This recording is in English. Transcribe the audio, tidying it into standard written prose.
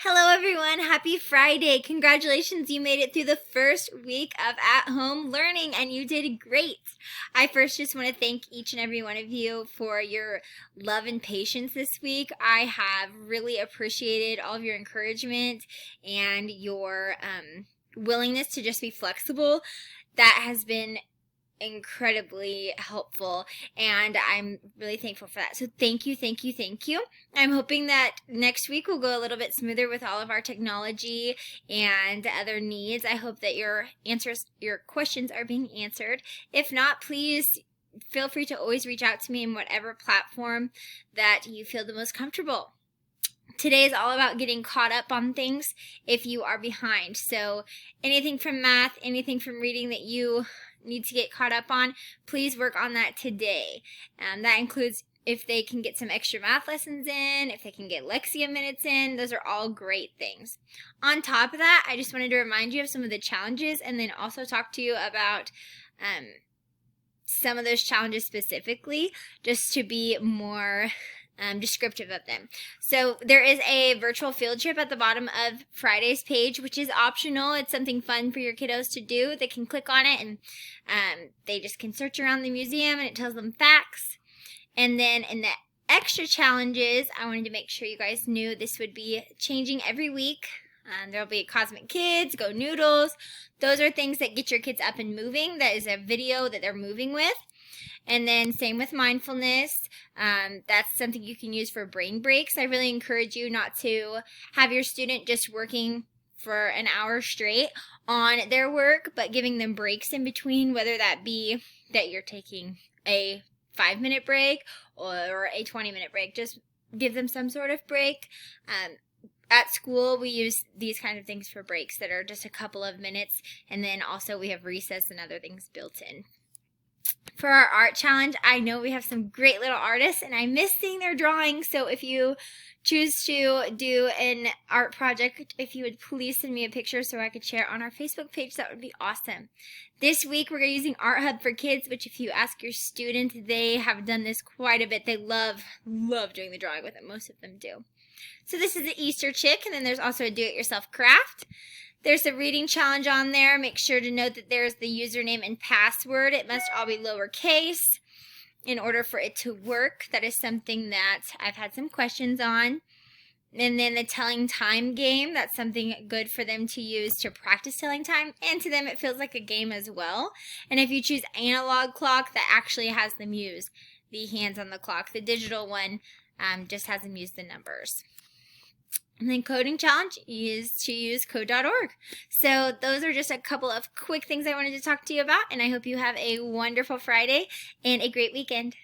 Hello everyone, happy Friday. Congratulations, you made it through the first week of at-home learning and you did great. I first just want to thank each and every one of you for your love and patience this week. I have really appreciated all of your encouragement and your willingness to just be flexible. That has been incredibly helpful and I'm really thankful for that. So thank you, thank you, thank you. I'm hoping that next week will go a little bit smoother with all of our technology and other needs. I hope that your questions are being answered. If not, please feel free to always reach out to me in whatever platform that you feel the most comfortable. Today is all about getting caught up on things if you are behind. So anything from math, anything from reading that you need to get caught up on, please work on that today. That includes if they can get some extra math lessons in, if they can get Lexia minutes in, those are all great things. On top of that, I just wanted to remind you of some of the challenges and then also talk to you about some of those challenges specifically, just to be more descriptive of them. So there is a virtual field trip at the bottom of Friday's page, which is optional. It's something fun for your kiddos to do. They can click on it and they just can search around the museum and it tells them facts. And then in the extra challenges, I wanted to make sure you guys knew this would be changing every week. There'll be Cosmic Kids, Go Noodles. Those are things that get your kids up and moving. That is a video that they're moving with. And then same with mindfulness. That's something you can use for brain breaks. I really encourage you not to have your student just working for an hour straight on their work, but giving them breaks in between, whether that be that you're taking a 5-minute break or a 20-minute break. Just give them some sort of break. At school, we use these kind of things for breaks that are just a couple of minutes, and then also we have recess and other things built in. For our art challenge, I know we have some great little artists and I miss seeing their drawings, so if you choose to do an art project, if you would please send me a picture so I could share it on our Facebook page, that would be awesome. This week we're using Art Hub for Kids, which if you ask your student, they have done this quite a bit. They love doing the drawing with it. Most of them do. So this is the Easter chick, and then there's also a do-it-yourself craft. There's a reading challenge on there. Make sure to note that there's the username and password. It must all be lowercase in order for it to work. That is something that I've had some questions on. And then the telling time game, that's something good for them to use to practice telling time. And to them, it feels like a game as well. And if you choose analog clock, that actually has them use the hands on the clock. The digital one just has them use the numbers. And then coding challenge is to use code.org. So those are just a couple of quick things I wanted to talk to you about, and I hope you have a wonderful Friday and a great weekend.